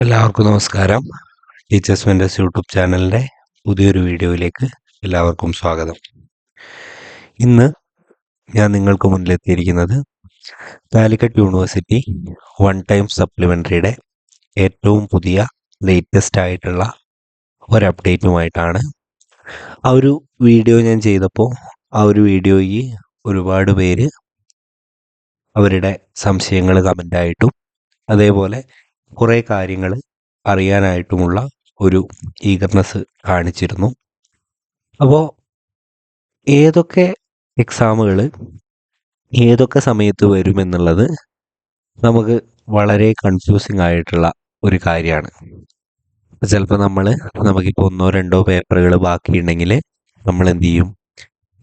എല്ലാവർക്കും നമസ്കാരം. Teachers mentors YouTube ചാനലിൻ്റെ പുതിയൊരു വീഡിയോയിലേക്ക് എല്ലാവർക്കും സ്വാഗതം. ഇന്ന് ഞാൻ നിങ്ങൾക്ക് മുന്നിലെത്തിയിരിക്കുന്നത് കാലിക്കറ്റ് യൂണിവേഴ്സിറ്റി വൺ ടൈം സപ്ലിമെൻ്ററിയുടെ ഏറ്റവും പുതിയ ലേറ്റസ്റ്റ് ആയിട്ടുള്ള ഒരു അപ്ഡേറ്റുമായിട്ടാണ്. ആ ഒരു വീഡിയോ ഞാൻ ചെയ്തപ്പോൾ ആ ഒരു വീഡിയോയിൽ ഒരുപാട് പേര് അവരുടെ സംശയങ്ങൾ കമൻ്റായിട്ടും അതേപോലെ കുറേ കാര്യങ്ങൾ അറിയാനായിട്ടുമുള്ള ഒരു ഈഗർനെസ് കാണിച്ചിരുന്നു. അപ്പോൾ ഏതൊക്കെ എക്സാമുകൾ ഏതൊക്കെ സമയത്ത് വരുമെന്നുള്ളത് നമുക്ക് വളരെ കൺഫ്യൂസിങ് ആയിട്ടുള്ള ഒരു കാര്യമാണ്. ചിലപ്പോൾ നമുക്കിപ്പോൾ 1-2 പേപ്പറുകൾ ബാക്കിയുണ്ടെങ്കിൽ നമ്മൾ എന്ത് ചെയ്യും?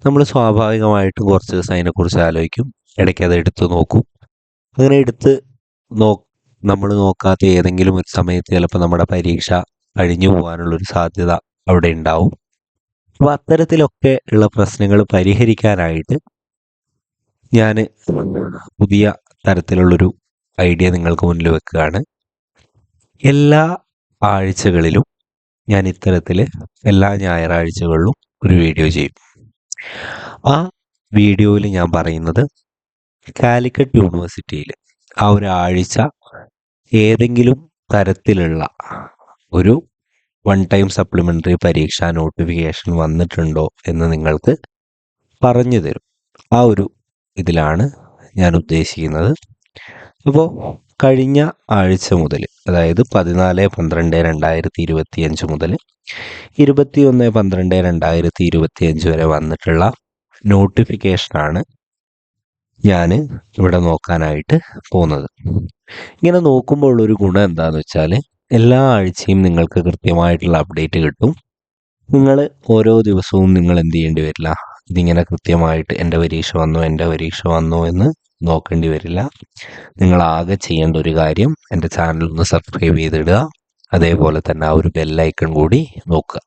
നമ്മൾ സ്വാഭാവികമായിട്ടും കുറച്ച് ദിവസം അതിനെക്കുറിച്ച് ആലോചിക്കും, ഇടയ്ക്ക് അത് എടുത്ത് നോക്കും. അങ്ങനെ എടുത്ത് നമ്മൾ നോക്കാത്ത ഏതെങ്കിലും ഒരു സമയത്ത് ചിലപ്പോൾ നമ്മുടെ പരീക്ഷ കഴിഞ്ഞു പോകാനുള്ളൊരു സാധ്യത അവിടെ ഉണ്ടാവും. അപ്പോൾ അത്തരത്തിലൊക്കെ ഉള്ള പ്രശ്നങ്ങൾ പരിഹരിക്കാനായിട്ട് ഞാൻ പുതിയ തരത്തിലുള്ളൊരു ഐഡിയ നിങ്ങൾക്ക് മുന്നിൽ വെക്കുകയാണ്. എല്ലാ ആഴ്ചകളിലും ഞാൻ ഇത്തരത്തിൽ എല്ലാ ഞായറാഴ്ചകളിലും ഒരു വീഡിയോ ചെയ്യും. ആ വീഡിയോയിൽ ഞാൻ പറയുന്നത് കാലിക്കറ്റ് യൂണിവേഴ്സിറ്റിയിൽ ആ ഒരാഴ്ച ഏതെങ്കിലും തരത്തിലുള്ള ഒരു വൺ ടൈം സപ്ലിമെൻ്ററി പരീക്ഷാ നോട്ടിഫിക്കേഷൻ വന്നിട്ടുണ്ടോ എന്ന് നിങ്ങൾക്ക് പറഞ്ഞു തരും. ആ ഒരു ഇതിലാണ് ഞാൻ ഉദ്ദേശിക്കുന്നത്. അപ്പോൾ കഴിഞ്ഞ ആഴ്ച മുതൽ, അതായത് 14/12/2025 മുതൽ 21/12/2025 വരെ വന്നിട്ടുള്ള നോട്ടിഫിക്കേഷനാണ് ഞാൻ ഇവിടെ നോക്കാനായിട്ട് പോകുന്നത്. ഇങ്ങനെ നോക്കുമ്പോൾ ഉള്ളൊരു ഗുണം എന്താണെന്ന് വെച്ചാൽ എല്ലാ ആഴ്ചയും നിങ്ങൾക്ക് കൃത്യമായിട്ടുള്ള അപ്ഡേറ്റ് കിട്ടും. നിങ്ങൾ ഓരോ ദിവസവും നിങ്ങൾ എന്ത് ചെയ്യേണ്ടി വരില്ല, ഇതിങ്ങനെ കൃത്യമായിട്ട് എൻ്റെ പരീക്ഷ വന്നു എന്ന് നോക്കേണ്ടി വരില്ല. നിങ്ങൾ ആകെ ചെയ്യേണ്ട ഒരു കാര്യം എൻ്റെ ചാനൽ ഒന്ന് സബ്സ്ക്രൈബ് ചെയ്തിടുക, അതേപോലെ തന്നെ ആ ഒരു ബെല്ലൈക്കൺ കൂടി നോക്കുക.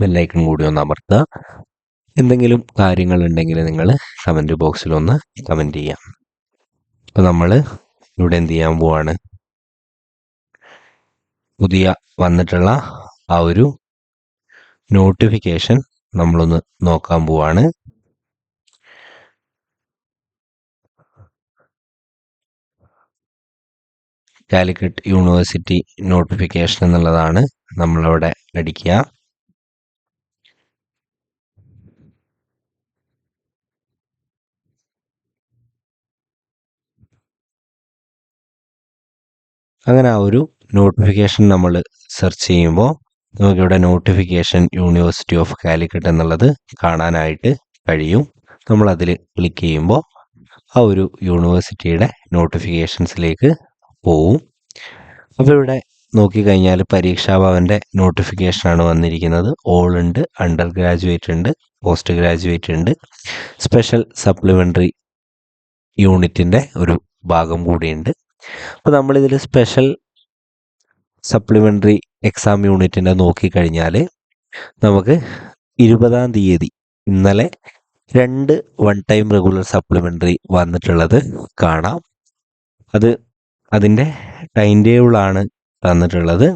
ബെല്ലൈക്കൺ കൂടി ഒന്ന് അമർത്തുക. എന്തെങ്കിലും കാര്യങ്ങളുണ്ടെങ്കിൽ നിങ്ങൾ കമൻറ്റ് ബോക്സിലൊന്ന് കമൻറ്റ് ചെയ്യാം. അപ്പോൾ നമ്മൾ ഇവിടെ എന്ത് ചെയ്യാൻ പോവാണ്? പുതിയ വന്നിട്ടുള്ള ആ ഒരു നോട്ടിഫിക്കേഷൻ നമ്മളൊന്ന് നോക്കാൻ പോവാണ്. കാലിക്കറ്റ് യൂണിവേഴ്സിറ്റി നോട്ടിഫിക്കേഷൻ എന്നുള്ളതാണ് നമ്മളവിടെ അടിക്കുക. അങ്ങനെ ആ ഒരു നോട്ടിഫിക്കേഷൻ നമ്മൾ സെർച്ച് ചെയ്യുമ്പോൾ നമുക്കിവിടെ നോട്ടിഫിക്കേഷൻ യൂണിവേഴ്സിറ്റി ഓഫ് കാലിക്കറ്റ് എന്നുള്ളത് കാണാനായിട്ട് കഴിയും. നമ്മളതിൽ ക്ലിക്ക് ചെയ്യുമ്പോൾ ആ ഒരു യൂണിവേഴ്സിറ്റിയുടെ നോട്ടിഫിക്കേഷൻസിലേക്ക് പോവും. അപ്പോൾ ഇവിടെ നോക്കിക്കഴിഞ്ഞാൽ പരീക്ഷാഭവൻ്റെ നോട്ടിഫിക്കേഷനാണ് വന്നിരിക്കുന്നത്. ഓൾ ഉണ്ട്, അണ്ടർ ഗ്രാജുവേറ്റ് ഉണ്ട്, പോസ്റ്റ് ഗ്രാജുവേറ്റ് ഉണ്ട്, സ്പെഷ്യൽ സപ്ലിമെൻ്ററി യൂണിറ്റിൻ്റെ ഒരു ഭാഗം കൂടിയുണ്ട്. അപ്പോൾ നമ്മളിതിൽ സ്പെഷ്യൽ സപ്ലിമെൻ്ററി എക്സാം യൂണിറ്റിൻ്റെ നോക്കിക്കഴിഞ്ഞാൽ നമുക്ക് 20-ാം തീയതി ഇന്നലെ 2 വൺ ടൈം റെഗുലർ സപ്ലിമെൻ്ററി വന്നിട്ടുള്ളത് കാണാം. അതിൻ്റെ ടൈം ടേബിളാണ് തന്നിട്ടുള്ളത്.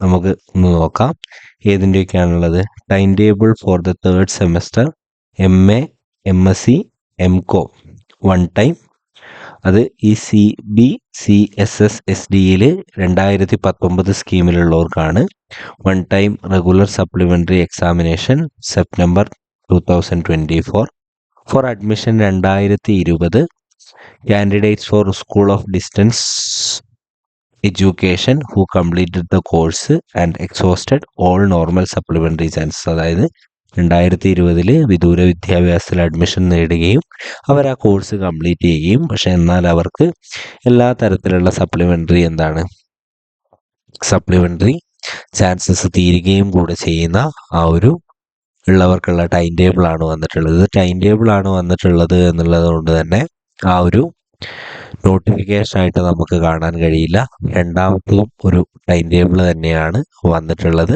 നമുക്ക് ഒന്ന് നോക്കാം ഏതിൻ്റെയൊക്കെയാണുള്ളത്. Time table for the 3rd semester MA, MSc, MCOM one time. അത് ഈ CBCSS/SD 2019 സ്കീമിലുള്ളവർക്കാണ്. One time regular supplementary examination September 2024. For admission 2020. Candidates for School of Distance Education who completed the course and exhausted all normal supplementary chances. അതായത് 2020 വിദൂര വിദ്യാഭ്യാസത്തിൽ admission നേടുകയും അവർ ആ course complete ചെയ്യുകയും പക്ഷെ എന്നാൽ അവർക്ക് എല്ലാ തരത്തിലുള്ള സപ്ലിമെൻ്ററി ചാൻസസ് തീരുകയും കൂടെ ചെയ്യുന്ന ആ ഒരു ഉള്ളവർക്കുള്ള ടൈം ടേബിളാണ് വന്നിട്ടുള്ളത്. ടൈം ടേബിളാണ് വന്നിട്ടുള്ളത് എന്നുള്ളത് കൊണ്ട് തന്നെ ആ ഒരു നോട്ടിഫിക്കേഷനായിട്ട് നമുക്ക് കാണാൻ കഴിയില്ല. രണ്ടാമത്തും ഒരു ടൈം ടേബിൾ തന്നെയാണ് വന്നിട്ടുള്ളത്.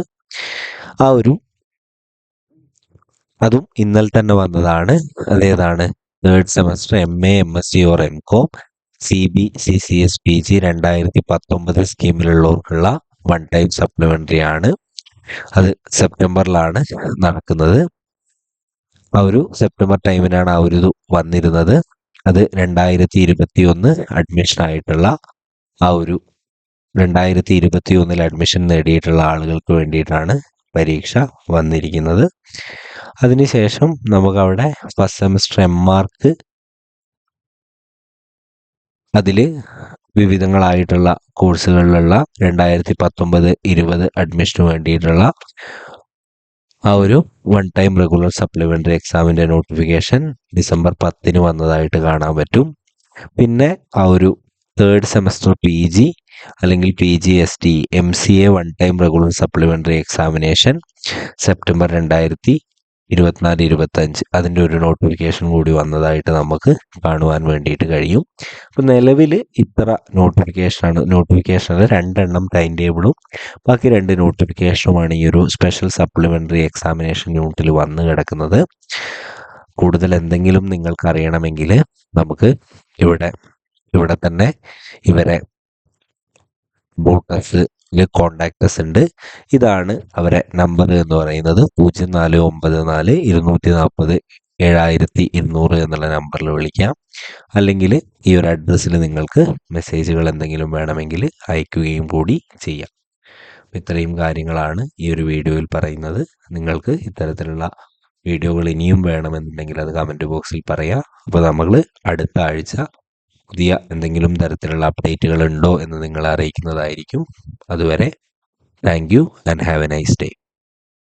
അതും ഇന്നലെ തന്നെ വന്നതാണ്. അതേതാണ്? 3rd semester MA, MSc or MCOM CBCCSPG 2019 സ്കീമിലുള്ളവർക്കുള്ള വൺ ടൈം സപ്ലിമെൻ്ററി ആണ്. അത് സെപ്റ്റംബറിലാണ് നടക്കുന്നത്. ആ ഒരു സെപ്റ്റംബർ ടൈമിനാണ് ആ ഒരു ഇത് വന്നിരുന്നത്. അത് 2021 അഡ്മിഷൻ ആയിട്ടുള്ള ആ ഒരു 2021 അഡ്മിഷൻ നേടിയിട്ടുള്ള ആളുകൾക്ക് വേണ്ടിയിട്ടാണ് പരീക്ഷ വന്നിരിക്കുന്നത്. അതിനുശേഷം നമുക്കവിടെ ഫസ്റ്റ് സെമസ്റ്റർ MMാർക്ക് അതിൽ വിവിധങ്ങളായിട്ടുള്ള കോഴ്സുകളിലുള്ള 2019-20 അഡ്മിഷന് വേണ്ടിയിട്ടുള്ള ആ ഒരു വൺ ടൈം റെഗുലർ സപ്ലിമെൻ്ററി എക്സാമിൻ്റെ നോട്ടിഫിക്കേഷൻ ഡിസംബർ 10 വന്നതായിട്ട് കാണാൻ പറ്റും. പിന്നെ ആ ഒരു തേർഡ് സെമസ്റ്റർ PG അല്ലെങ്കിൽ PGST MCA one time regular supplementary examination September 2024-25 അതിൻ്റെ ഒരു നോട്ടിഫിക്കേഷൻ കൂടി വന്നതായിട്ട് നമുക്ക് കാണുവാൻ വേണ്ടിയിട്ട് കഴിയും. അപ്പോൾ നിലവിൽ ഇത്ര നോട്ടിഫിക്കേഷനിൽ 2 ടൈം ടേബിളും ബാക്കി 2 നോട്ടിഫിക്കേഷനുമാണ് ഈ ഒരു സ്പെഷ്യൽ സപ്ലിമെൻ്ററി എക്സാമിനേഷൻ യൂണിറ്റിൽ വന്ന് കിടക്കുന്നത്. കൂടുതൽ എന്തെങ്കിലും നിങ്ങൾക്ക് അറിയണമെങ്കിൽ നമുക്ക് ഇവിടെ തന്നെ ഇവരെ ബോട്ടസിൽ കോണ്ടാക്ടസ് ഉണ്ട്. ഇതാണ് അവരെ നമ്പർ എന്ന് പറയുന്നത് 0494 240 7200 എന്നുള്ള നമ്പറിൽ വിളിക്കാം. അല്ലെങ്കിൽ ഈ ഒരു അഡ്രസ്സിൽ നിങ്ങൾക്ക് മെസ്സേജുകൾ എന്തെങ്കിലും വേണമെങ്കിൽ അയക്കുകയും കൂടി ചെയ്യാം. ഇത്രയും കാര്യങ്ങളാണ് ഈ ഒരു വീഡിയോയിൽ പറയുന്നത്. നിങ്ങൾക്ക് ഇത്തരത്തിലുള്ള വീഡിയോകൾ ഇനിയും വേണമെന്നുണ്ടെങ്കിൽ അത് കമൻറ്റ് ബോക്സിൽ പറയാം. അപ്പോൾ നമ്മൾ അടുത്ത ആഴ്ച പുതിയ എന്തെങ്കിലും തരത്തിലുള്ള അപ്ഡേറ്റുകൾ ഉണ്ടോ എന്ന് നിങ്ങളെ അറിയിക്കുന്നതായിരിക്കും. അതുവരെ thank you and have A nice day.